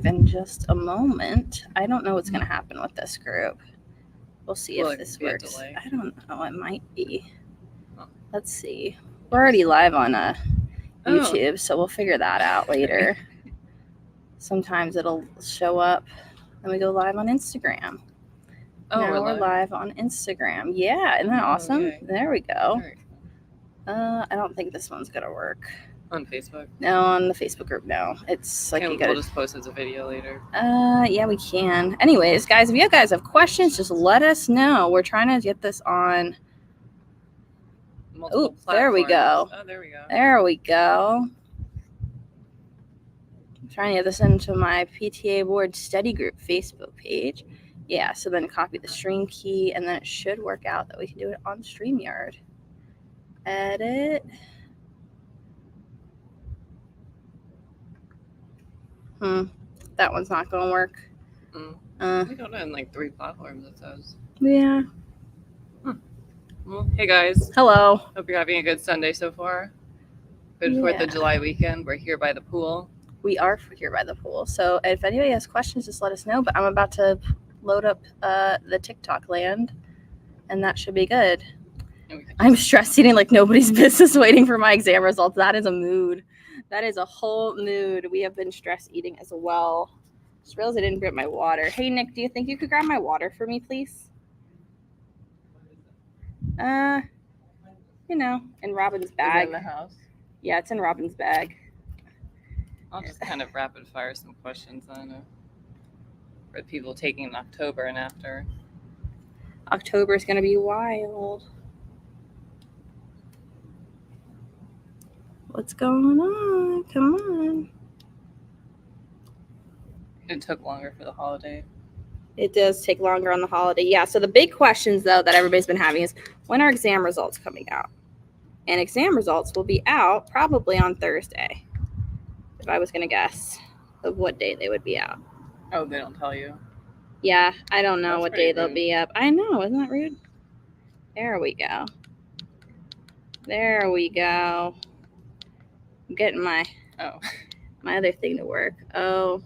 In just a moment. I don't know what's going to happen with this group. We'll see if this works. I don't know. It might be. Let's see. We're already live on YouTube, so we'll figure that out later. Sometimes it'll show up and we go live on Instagram. Now we're live on Instagram. Yeah, isn't that awesome? Okay. There we go. I don't think this one's going to work. On Facebook? No, on the Facebook group, no. It's like you gotta... We'll just post as a video later. Yeah, we can. Anyways, guys, if you guys have questions, just let us know. We're trying to get this on... Multiple platforms. There we go. Oh, there we go. There we go. I'm trying to get this into my PTA Board Study Group Facebook page. Yeah, so then copy the stream key, and then it should work out that we can do it on StreamYard. Edit... That one's not going to work. We got it in like 3 platforms, it says. Yeah. Well, hey guys. Hello. Hope you're having a good Sunday so far. Good 4th of July weekend. We're here by the pool. We are here by the pool. So if anybody has questions, just let us know. But I'm about to load up the TikTok land, and that should be good. I'm stress eating like nobody's business waiting for my exam results. That is a mood. That is a whole mood. We have been stress eating as well. Just realized I didn't grab my water. Hey, Nick, do you think you could grab my water for me, please? In Robin's bag. Is it in the house? Yeah, it's in Robin's bag. I'll just kind of rapid fire some questions on for people taking in October and after. October is going to be wild. What's going on? Come on. It took longer for the holiday. It does take longer on the holiday. Yeah, so the big questions, though, that everybody's been having is, when are exam results coming out? And exam results will be out probably on Thursday, if I was going to guess of what day they would be out. Oh, they don't tell you? Yeah, I don't know what day they'll be up. I know, isn't that rude? There we go. There we go. I'm getting my other thing to work. Oh,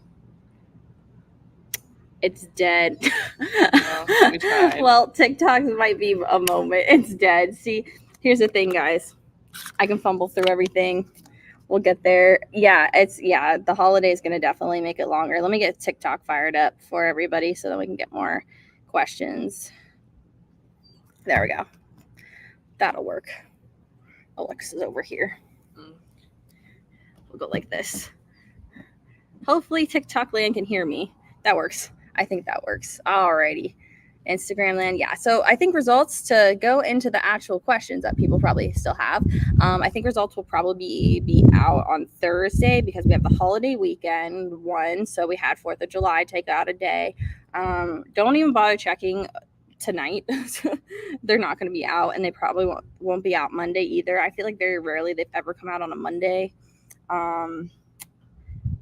it's dead. Well, we tried. Well, TikTok might be a moment. It's dead. See, here's the thing, guys. I can fumble through everything. We'll get there. Yeah, the holiday is going to definitely make it longer. Let me get TikTok fired up for everybody so that we can get more questions. There we go. That'll work. Alexa's over here. We'll go like this. Hopefully TikTok land can hear me. That works. I think that works. Alrighty. Instagram land. Yeah. So I think results, to go into the actual questions that people probably still have. I think results will probably be out on Thursday because we have the holiday weekend one. So we had 4th of July take out a day. Don't even bother checking tonight. They're not going to be out, and they probably won't be out Monday either. I feel like very rarely they've ever come out on a Monday.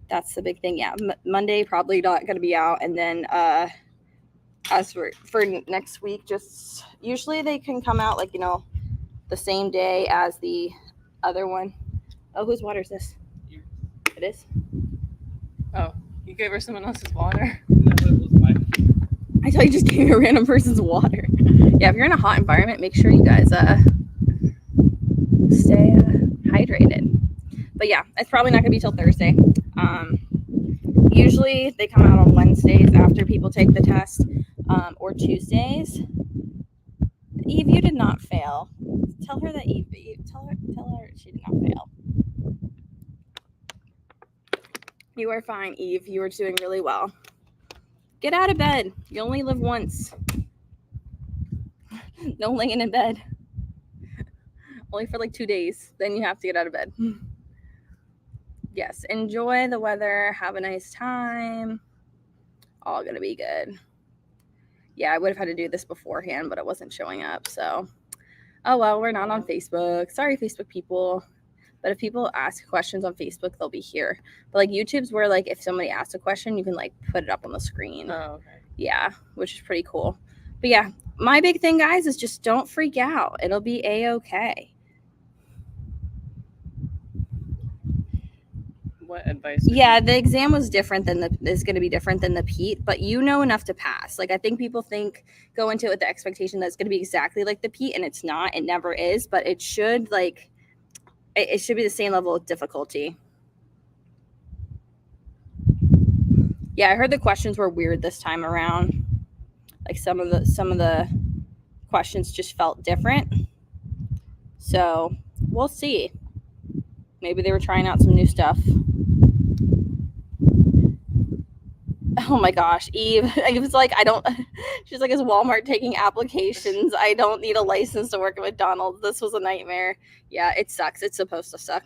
That's the big thing. Yeah, Monday probably not going to be out, and then as for next week, just usually they can come out like the same day as the other one. Oh, whose water is this? It is. Oh, you gave her someone else's water? No, it was mine. I thought you just gave a random person's water. Yeah, if you're in a hot environment, make sure you guys stay hydrated. But yeah, it's probably not going to be till Thursday. Usually they come out on Wednesdays after people take the test, or Tuesdays. Eve, you did not fail. Tell her that tell her she did not fail. You are fine, Eve. You are doing really well. Get out of bed. You only live once. No laying in bed. Only for like 2 days. Then you have to get out of bed. Yes, enjoy the weather. Have a nice time. All gonna be good. Yeah, I would have had to do this beforehand, but it wasn't showing up. So, oh well, we're not on Facebook. Sorry, Facebook people. But if people ask questions on Facebook, they'll be here. But like YouTube's where like if somebody asks a question, you can like put it up on the screen. Oh, okay. Yeah, which is pretty cool. But yeah, my big thing, guys, is just don't freak out. It'll be a-okay. What advice? would Yeah, you- the exam was different than is going to be different than the PEAT, but you know enough to pass. Like I think people go into it with the expectation that it's going to be exactly like the PEAT, and it's not. It never is, but it should it should be the same level of difficulty. Yeah, I heard the questions were weird this time around. Like some of the questions just felt different. So we'll see. Maybe they were trying out some new stuff. Oh my gosh, Eve. It was like, she's like, is Walmart taking applications? I don't need a license to work at McDonald's. This was a nightmare. Yeah, it sucks. It's supposed to suck.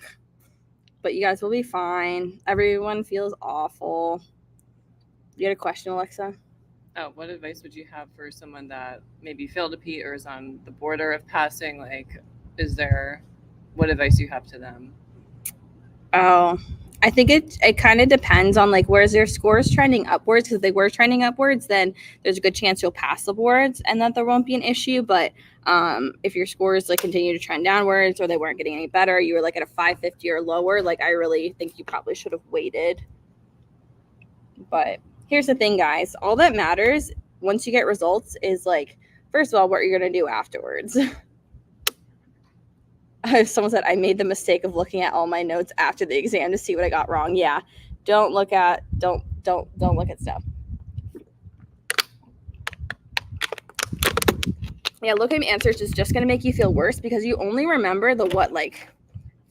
But you guys will be fine. Everyone feels awful. You had a question, Alexa? Oh, what advice would you have for someone that maybe failed a PEAT or is on the border of passing? Like, what advice do you have to them? Oh, I think it kind of depends on like where's their scores trending upwards. Because if they were trending upwards, then there's a good chance you'll pass the boards and that there won't be an issue. But if your scores like continue to trend downwards or they weren't getting any better, you were like at a 550 or lower, like I really think you probably should have waited. But here's the thing, guys. All that matters once you get results is like, first of all, what you're gonna do afterwards. Someone said I made the mistake of looking at all my notes after the exam to see what I got wrong. Yeah, don't look at stuff. Yeah, looking at answers is just gonna make you feel worse because you only remember the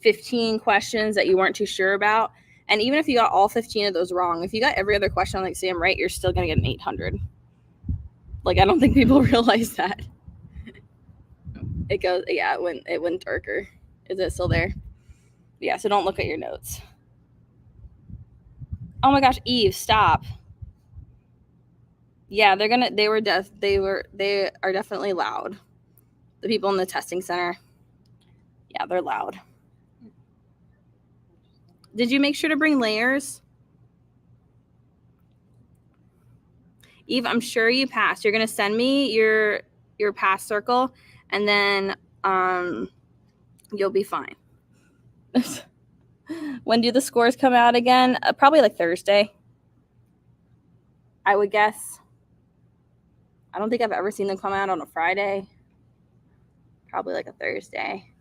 15 questions that you weren't too sure about. And even if you got all 15 of those wrong, if you got every other question on the exam right, you're still gonna get an 800. Like I don't think people realize that. It goes, yeah, it went darker. Is it still there? Yeah, so don't look at your notes. Oh my gosh, Eve, stop. Yeah, they are definitely loud. The people in the testing center. Yeah, they're loud. Did you make sure to bring layers? Eve, I'm sure you passed. You're gonna send me your pass circle and then you'll be fine. When do the scores come out again? Probably like Thursday, I would guess. I don't think I've ever seen them come out on a Friday. Probably like a Thursday.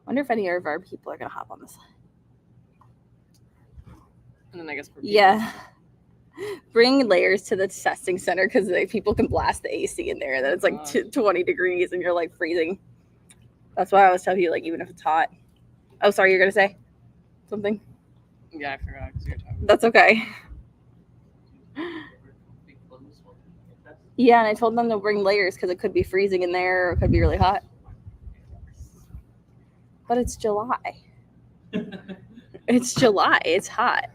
Wonder if any of our people are gonna hop on this. And then I guess yeah, bring layers to the testing center because people can blast the AC in there and then it's like 20 degrees and you're like freezing. That's why I always tell you, like, even if it's hot. Oh, sorry, you're gonna say something? Yeah, I forgot because you're talking. That's okay. Yeah, and I told them to bring layers because it could be freezing in there or it could be really hot. But it's July. It's July. It's hot.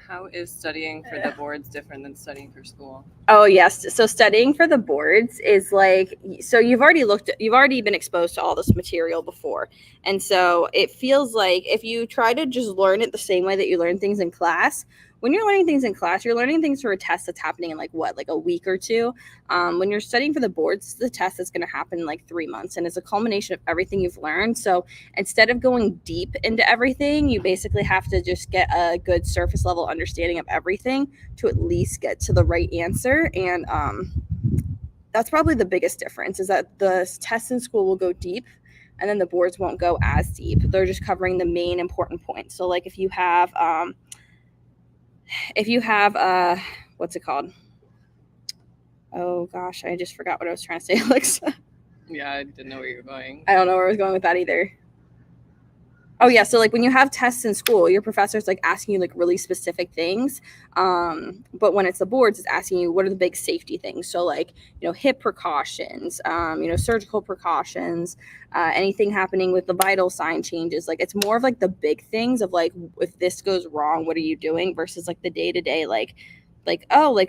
How is studying for the boards different than studying for school? Oh, yes. So studying for the boards is like, so you've already been exposed to all this material before. And so it feels like if you try to just learn it the same way that you learn things in class, when you're learning things in class, you're learning things for a test that's happening in like a week or two. When you're studying for the boards, the test that's going to happen in like 3 months, and it's a culmination of everything you've learned. So instead of going deep into everything, you basically have to just get a good surface level understanding of everything to at least get to the right answer. And that's probably the biggest difference is that the tests in school will go deep and then the boards won't go as deep. They're just covering the main important points. So like if you have what's it called? Oh gosh, I just forgot what I was trying to say, Alexa. Yeah, I didn't know where you were going. I don't know where I was going with that either. Oh yeah, so like when you have tests in school, your professor's like asking you like really specific things. But when it's the boards, it's asking you what are the big safety things. So like, hip precautions, surgical precautions, anything happening with the vital sign changes. Like it's more of like the big things of like, if this goes wrong, what are you doing versus like the day-to-day,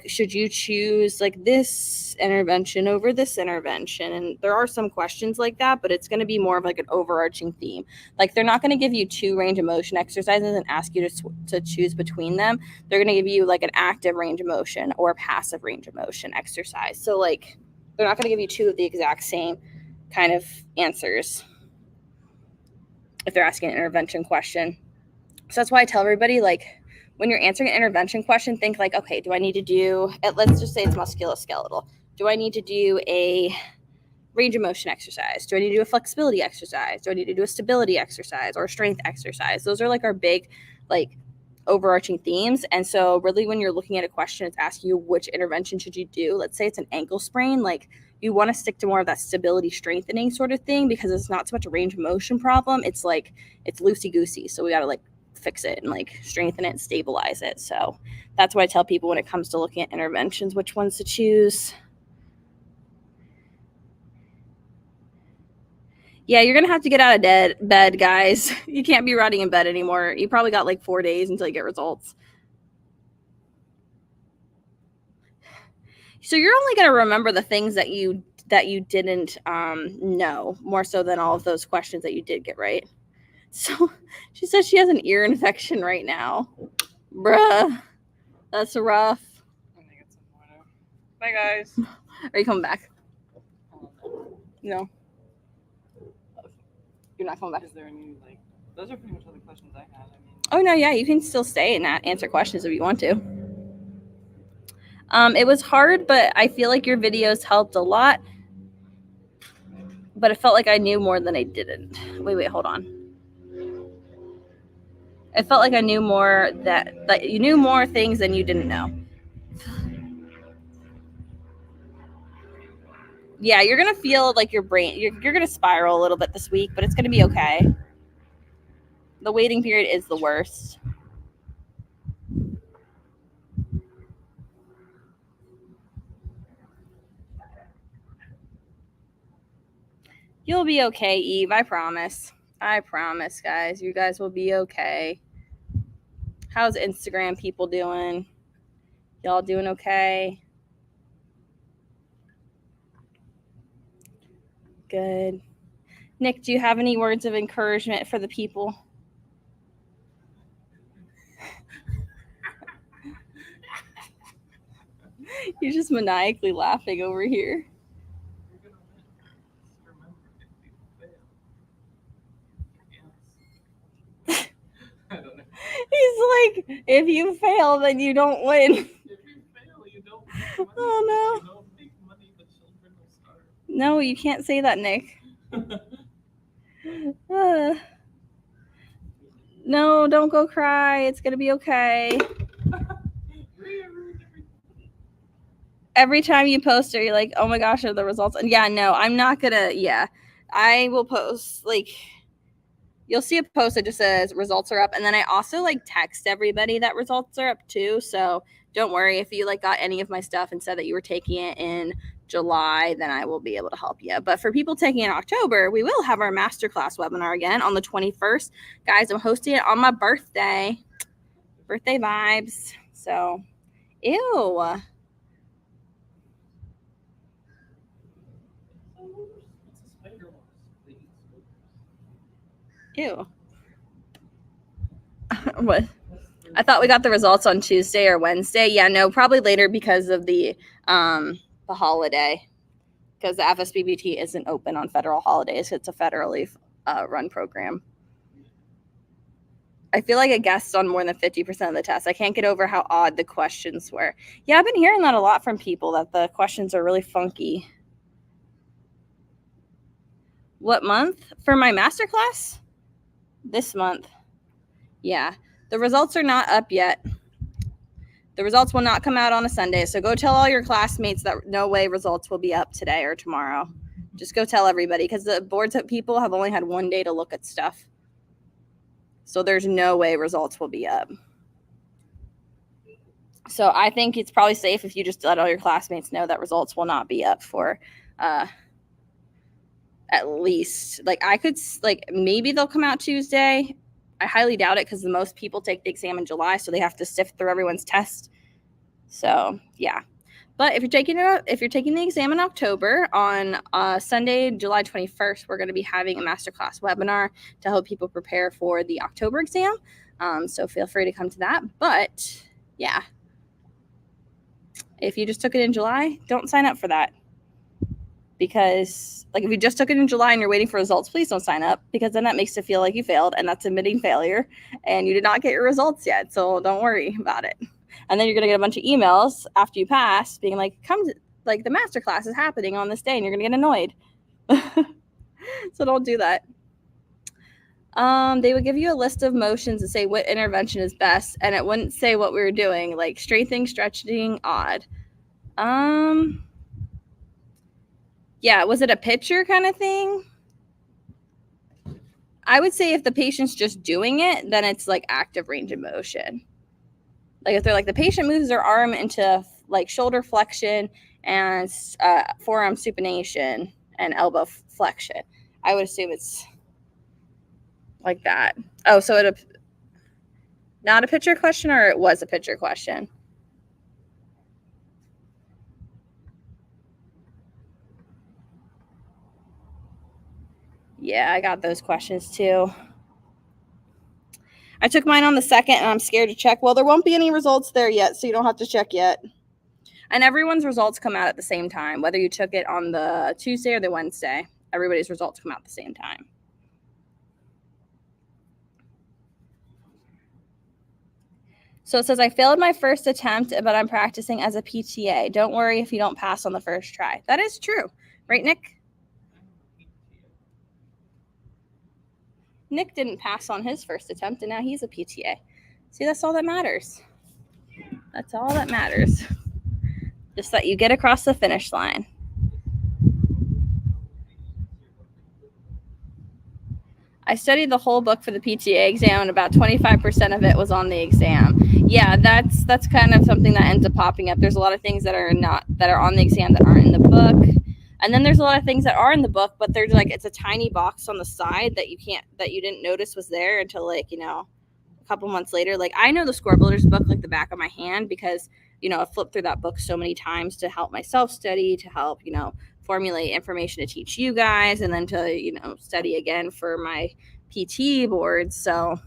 should you choose like this intervention over this intervention? And there are some questions like that, but it's going to be more of like an overarching theme. Like they're not going to give you 2 range of motion exercises and ask you to choose between them. They're going to give you like an active range of motion or a passive range of motion exercise. So like they're not going to give you 2 of the exact same kind of answers if they're asking an intervention question. So that's why I tell everybody, like, when you're answering an intervention question, think like, okay, do I need to do, let's just say it's musculoskeletal. Do I need to do a range of motion exercise? Do I need to do a flexibility exercise? Do I need to do a stability exercise or a strength exercise? Those are like our big, like, overarching themes. And so really when you're looking at a question, it's asking you which intervention should you do. Let's say it's an ankle sprain, like you want to stick to more of that stability strengthening sort of thing, because it's not so much a range of motion problem. It's like it's loosey goosey. So we got to like fix it and like strengthen it and stabilize it. So that's what I tell people when it comes to looking at interventions, which ones to choose. Yeah, you're going to have to get out of bed, guys. You can't be rotting in bed anymore. You probably got like 4 days until you get results. So you're only going to remember the things that you didn't know, more so than all of those questions that you did get right. So she says she has an ear infection right now. Bruh, that's rough. I'm gonna get some water. Bye, guys. Are you coming back? No. You're not coming back. Is there any, like, those are pretty much all the questions I had. I mean, Oh, no, yeah, you can still stay and answer questions if you want to. It was hard, but I feel like your videos helped a lot. But it felt like I knew more than I didn't. Wait, hold on. It felt like I knew more that you knew more things than you didn't know. Yeah, you're going to feel like your brain, you're going to spiral a little bit this week, but it's going to be okay. The waiting period is the worst. You'll be okay, Eve. I promise. I promise, guys. You guys will be okay. How's Instagram people doing? Y'all doing okay? Good. Nick, do you have any words of encouragement for the people? You're just maniacally laughing over here. He's like, if you fail, then you don't win. If you fail, you don't make money. Oh, no. If you don't make money, the children will starve. No, you can't say that, Nick. No, don't go cry. It's going to be okay. Every time you post it, you're like, oh my gosh, are the results? And yeah, no, I'm not going to. Yeah, I will post, like, you'll see a post that just says results are up. And then I also like text everybody that results are up too. So don't worry if you like got any of my stuff and said that you were taking it in July, then I will be able to help you. But for people taking it in October, we will have our masterclass webinar again on the 21st. Guys, I'm hosting it on my birthday. Birthday vibes. So, ew. Ew. What? I thought we got the results on Tuesday or Wednesday. Yeah, no, probably later because of the holiday. Because the FSBBT isn't open on federal holidays. It's a federally run program. I feel like I guessed on more than 50% of the tests. I can't get over how odd the questions were. Yeah, I've been hearing that a lot from people, that the questions are really funky. What month? For my masterclass? This month. Yeah. The results are not up yet. The results will not come out on a Sunday. So go tell all your classmates that no way results will be up today or tomorrow. Just go tell everybody, because the boards of people have only had 1 day to look at stuff. So there's no way results will be up. So I think it's probably safe if you just let all your classmates know that results will not be up for at least, like, I could, like, maybe they'll come out Tuesday. I highly doubt it, because the most people take the exam in July, so they have to sift through everyone's test. So yeah, but if you're taking the exam in October, on Sunday, July 21st, we're going to be having a masterclass webinar to help people prepare for the October exam. So feel free to come to that. But yeah, if you just took it in July, don't sign up for that. because like if you just took it in July and you're waiting for results, please don't sign up, because then that makes it feel like you failed, and that's admitting failure and you did not get your results yet. So don't worry about it. And then you're going to get a bunch of emails after you pass being like, come to, like, the master class is happening on this day, and you're going to get annoyed. So don't do that. They would give you a list of motions and say what intervention is best, and it wouldn't say what we were doing, like strengthening, stretching, odd. Yeah, was it a picture kind of thing? I would say if the patient's just doing it, then it's like active range of motion. Like if they're like, the patient moves their arm into like shoulder flexion and forearm supination and elbow flexion, I would assume it's like that. Oh, so not a picture question, or it was a picture question? Yeah, I got those questions too. I took mine on the 2nd, and I'm scared to check. Well, there won't be any results there yet, so you don't have to check yet. And everyone's results come out at the same time, whether you took it on the Tuesday or the Wednesday. Everybody's results come out at the same time. So it says, I failed my first attempt, but I'm practicing as a PTA. Don't worry if you don't pass on the first try. That is true. Right, Nick? Nick didn't pass on his first attempt, and now he's a PTA. See, that's all that matters. That's all that matters. Just that you get across the finish line. I studied the whole book for the PTA exam, and about 25% of it was on the exam. Yeah, that's kind of something that ends up popping up. There's a lot of things that are on the exam that aren't in the book. And then there's a lot of things that are in the book, but there's like, it's a tiny box on the side that you didn't notice was there until like, a couple months later. Like, I know the Score Builders book like the back of my hand, because, I flipped through that book so many times to help myself study, to help, formulate information to teach you guys, and then to, study again for my PT boards. So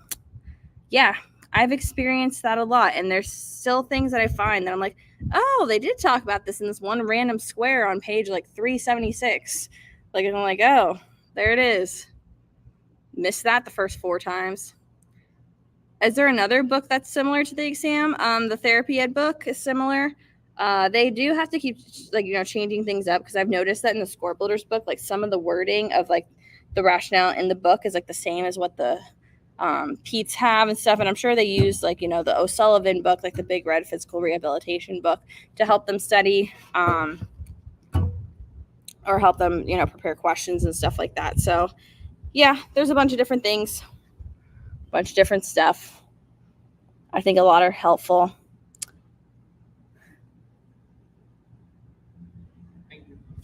yeah, I've experienced that a lot. And there's still things that I find that I'm like, oh, they did talk about this in this one random square on page like 376. Like, I'm like, oh, there it is. Missed that the first 4 times. Is there another book that's similar to the exam? The therapy ed book is similar. They do have to keep changing things up, because I've noticed that in the Score Builders book, like some of the wording of like the rationale in the book is like the same as what the Pete's have and stuff. And I'm sure they use like, the O'Sullivan book, like the Big Red Physical Rehabilitation book, to help them study or help them, prepare questions and stuff like that. So yeah, there's a bunch of different things, a bunch of different stuff. I think a lot are helpful.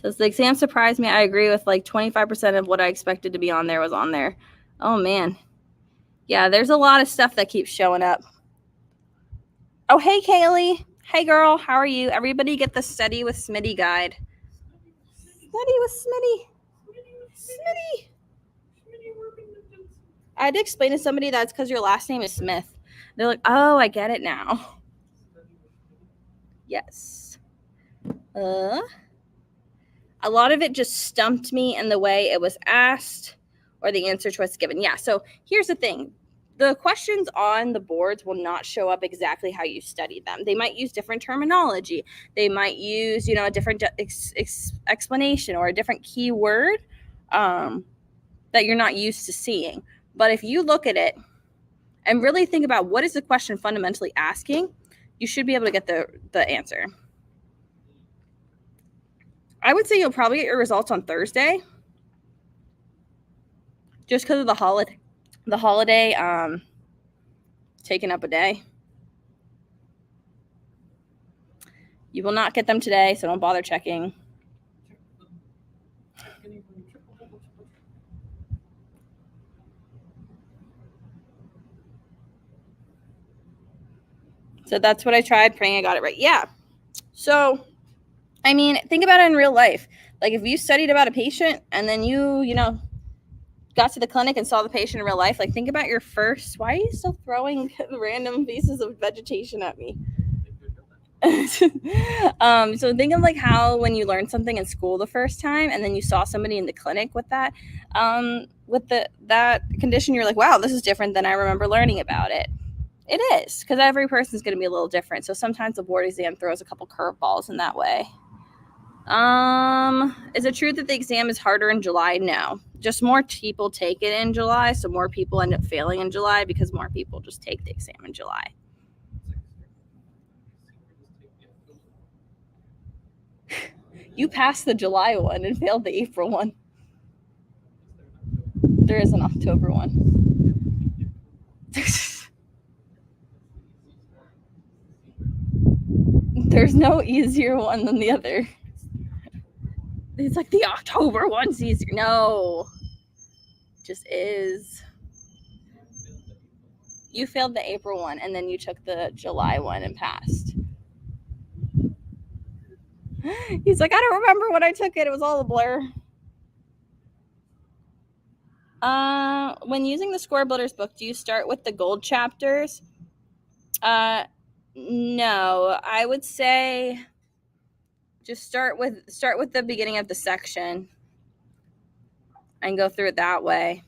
Says the exam surprised me. I agree with like 25% of what I expected to be on there was on there. Oh man. Yeah, there's a lot of stuff that keeps showing up. Oh, hey, Kaylee. Hey, girl. How are you? Everybody get the Study with Smitty guide. Study with Smitty. Smitty. I had to explain to somebody that's because your last name is Smith. They're like, oh, I get it now. Yes. A lot of it just stumped me in the way it was asked or the answer choice given. Yeah, so here's the thing. The questions on the boards will not show up exactly how you studied them. They might use different terminology. They might use, a different explanation or a different keyword that you're not used to seeing. But if you look at it and really think about what is the question fundamentally asking, you should be able to get the answer. I would say you'll probably get your results on Thursday, just because of the holiday. The holiday taking up a day. You will not get them today, so don't bother checking. So that's what I tried, praying I got it right. Yeah. So, I mean, think about it in real life. Like if you studied about a patient and then you got to the clinic and saw the patient in real life, like think about your first, why are you still throwing random pieces of vegetation at me? So think of like how when you learned something in school the first time and then you saw somebody in the clinic with that that condition, you're like, wow, this is different than I remember learning about it. It is, because every person's going to be a little different. So sometimes the board exam throws a couple curveballs in that way. Is it true that the exam is harder in July? No, just more people take it in July, so more people end up failing in July because more people just take the exam in July. You passed the July one and failed the April one. There is an October one. There's no easier one than the other. It's like the October one's easier. No, just is. You failed the April one and then you took the July one and passed. He's like, I don't remember when I took it. It was all a blur. When using the Score Builders book, do you start with the gold chapters? No, I would say just start with the beginning of the section and go through it that way.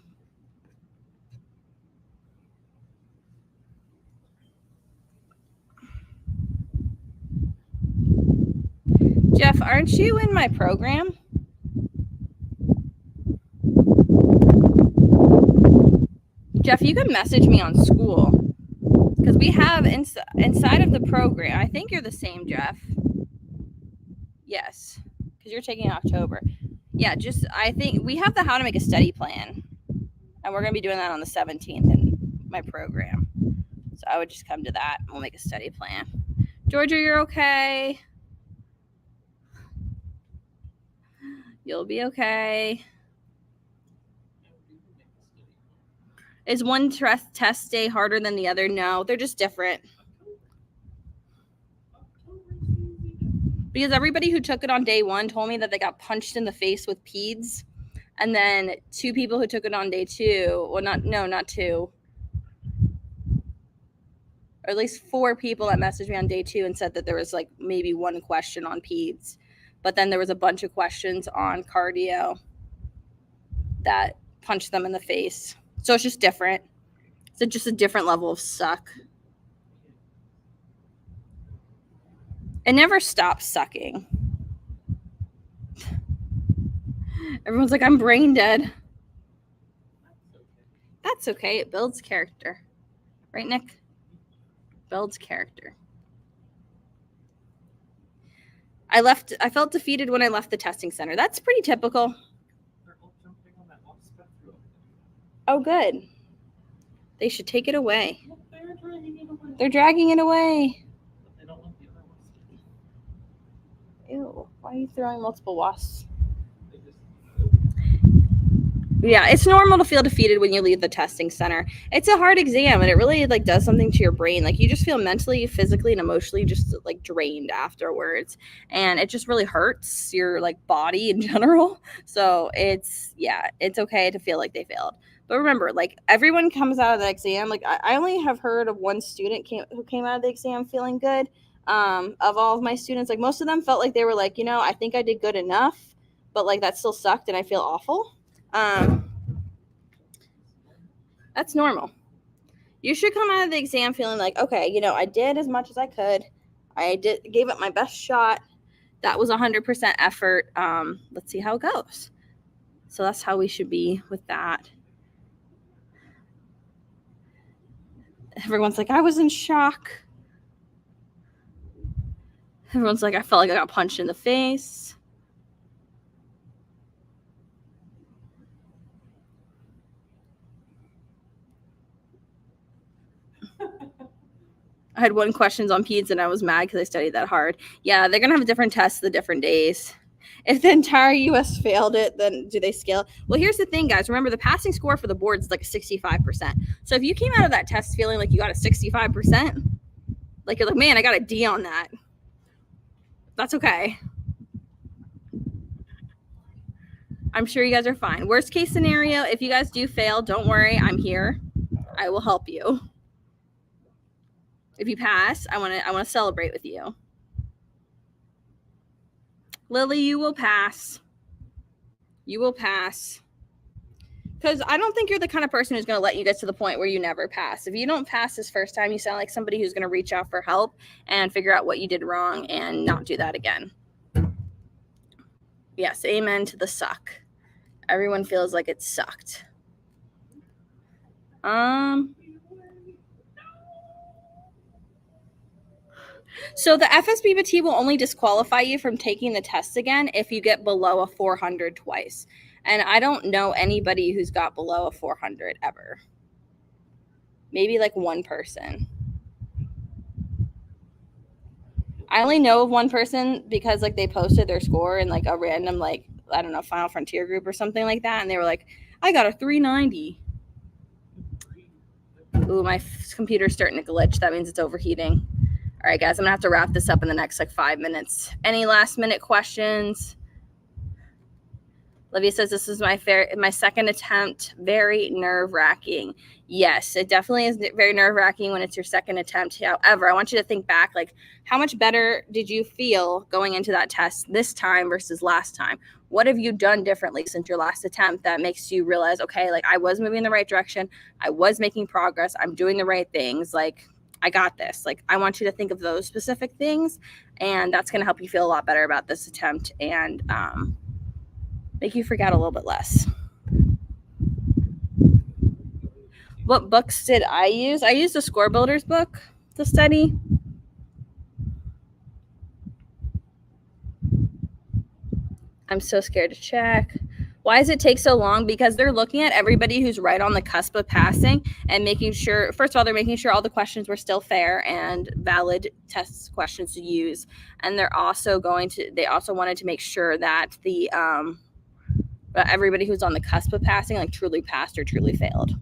Jeff, aren't you in my program? Jeff, you can message me on school because we have inside of the program. I think you're the same, Jeff. Yes, because you're taking October. Yeah, I think we have the How to Make a Study plan, and we're going to be doing that on the 17th in my program. So I would just come to that and we'll make a study plan. Georgia, you're okay. You'll be okay. Is one test day harder than the other? No, they're just different. Because everybody who took it on day one told me that they got punched in the face with peds. And then 2 people who took it on day 2, well, not 2. Or at least 4 people that messaged me on day 2 and said that there was like maybe 1 question on peds. But then there was a bunch of questions on cardio that punched them in the face. So it's just different. It's just a different level of suck. It never stops sucking. Everyone's like, I'm brain dead. That's okay. It builds character. Right, Nick? Builds character. I felt defeated when I left the testing center. That's pretty typical. Oh, good. They should take it away. They're dragging it away. Ew, why are you throwing multiple wasps? Yeah, it's normal to feel defeated when you leave the testing center. It's a hard exam and it really like does something to your brain. Like you just feel mentally, physically, and emotionally just like drained afterwards. And it just really hurts your like body in general. So it's okay to feel like they failed. But remember, like everyone comes out of the exam. Like I only have heard of one student who came out of the exam feeling good. Of all of my students, like most of them felt like they were like, I think I did good enough, but like that still sucked and I feel awful. That's normal. You should come out of the exam feeling like, okay, I did as much as I could. I gave it my best shot. That was 100% effort. Let's see how it goes. So that's how we should be with that. Everyone's like, I was in shock. Everyone's like, I felt like I got punched in the face. I had 1 questions on peds and I was mad because I studied that hard. Yeah, they're going to have different tests the different days. If the entire U.S. failed it, then do they scale? Well, here's the thing, guys. Remember, the passing score for the board is like 65%. So if you came out of that test feeling like you got a 65%, like you're like, man, I got a D on that. That's okay. I'm sure you guys are fine. Worst case scenario, if you guys do fail, don't worry. I'm here. I will help you. If you pass, I want to celebrate with you. Lily, you will pass. You will pass. Because I don't think you're the kind of person who's going to let you get to the point where you never pass. If you don't pass this first time, you sound like somebody who's going to reach out for help and figure out what you did wrong and not do that again. Yes, amen to the suck. Everyone feels like it sucked. So the FSBT will only disqualify you from taking the test again if you get below a 400 twice. And I don't know anybody who's got below a 400 ever. Maybe like one person. I only know of one person because like they posted their score in like a random like, I don't know, Final Frontier group or something like that. And they were like, I got a 390. Ooh, my computer's starting to glitch. That means it's overheating. All right, guys, I'm gonna have to wrap this up in the next like 5 minutes. Any last minute questions? Olivia says this is my second attempt. Very nerve-wracking. Yes, it definitely is very nerve-wracking when it's your second attempt. However, I want you to think back, like how much better did you feel going into that test this time versus last time? What have you done differently since your last attempt that makes you realize, okay, like I was moving in the right direction. I was making progress. I'm doing the right things. Like I got this. Like I want you to think of those specific things, and that's going to help you feel a lot better about this attempt and make you forget a little bit less. What books did I use? I used the Score Builders book to study. I'm so scared to check. Why does it take so long? Because they're looking at everybody who's right on the cusp of passing and making sure, first of all, they're making sure all the questions were still fair and valid test questions to use. And they also wanted to make sure that the everybody who's on the cusp of passing like truly passed or truly failed.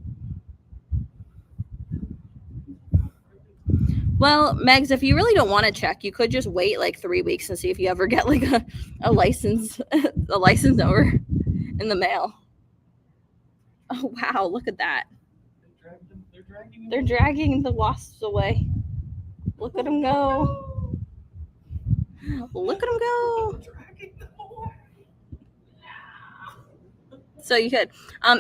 Well, Megs, if you really don't want to check, you could just wait like 3 weeks and see if you ever get like a license over in the mail. Oh wow, look at that. They're dragging the wasps away. Look at them go. Look at them go. So you could.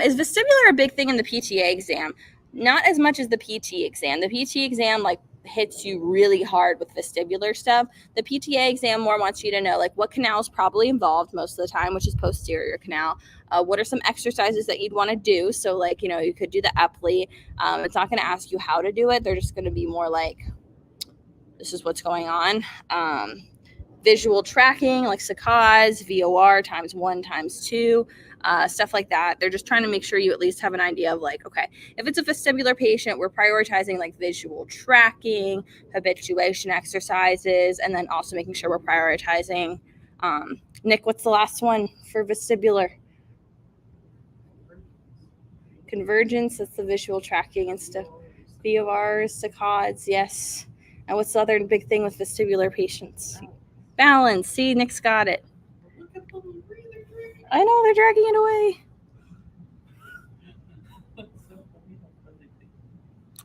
Is vestibular a big thing in the PTA exam? Not as much as the PT exam. The PT exam like hits you really hard with vestibular stuff. The PTA exam more wants you to know like what canal is probably involved most of the time, which is posterior canal. What are some exercises that you'd want to do? So like, you know, you could do the Epley. It's not going to ask you how to do it. They're just going to be more like, this is what's going on. Visual tracking like Saccades, VOR ×1 ×2. Stuff like that. They're just trying to make sure you at least have an idea of like, okay, if it's a vestibular patient, we're prioritizing like visual tracking, habituation exercises, and then also making sure we're prioritizing. Nick, what's the last one for vestibular? Convergence, that's the visual tracking and stuff. VORs, Saccades, yes. And what's the other big thing with vestibular patients? Balance. See, Nick's got it. I know, they're dragging it away.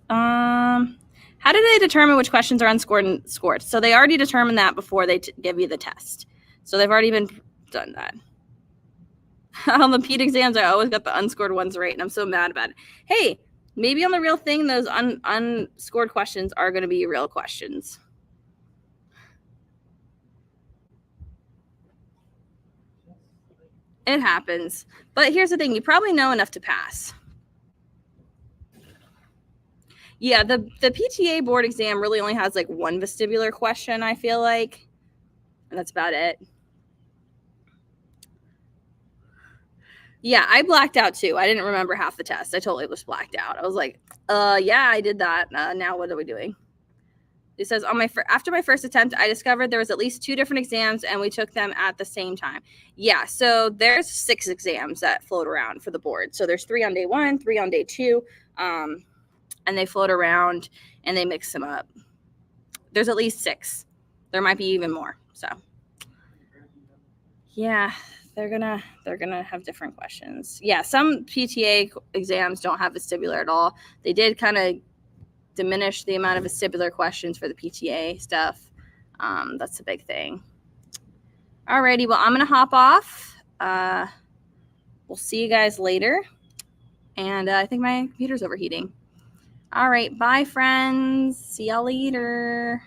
How do they determine which questions are unscored and scored? So they already determined that before they give you the test. So they've already been done that. On the PED exams, I always got the unscored ones right, and I'm so mad about it. Hey, maybe on the real thing, those unscored questions are going to be real questions. It happens. But here's the thing. You probably know enough to pass. Yeah, the PTA board exam really only has like one vestibular question, I feel like. And that's about it. Yeah, I blacked out too. I didn't remember half the test. I totally was blacked out. I was like, yeah, I did that. Now what are we doing? It says, after my first attempt, I discovered there was at least 2 different exams, and we took them at the same time. Yeah, so there's 6 exams that float around for the board. So there's 3 on day 1, 3 on day 2, and they float around, and they mix them up. There's at least 6. There might be even more. So, yeah, they're gonna have different questions. Yeah, some PTA exams don't have vestibular at all. They did kind of diminish the amount of vestibular questions for the PTA stuff. That's a big thing. Alrighty, well, I'm going to hop off. We'll see you guys later. And I think my computer's overheating. All right, bye, friends. See y'all later.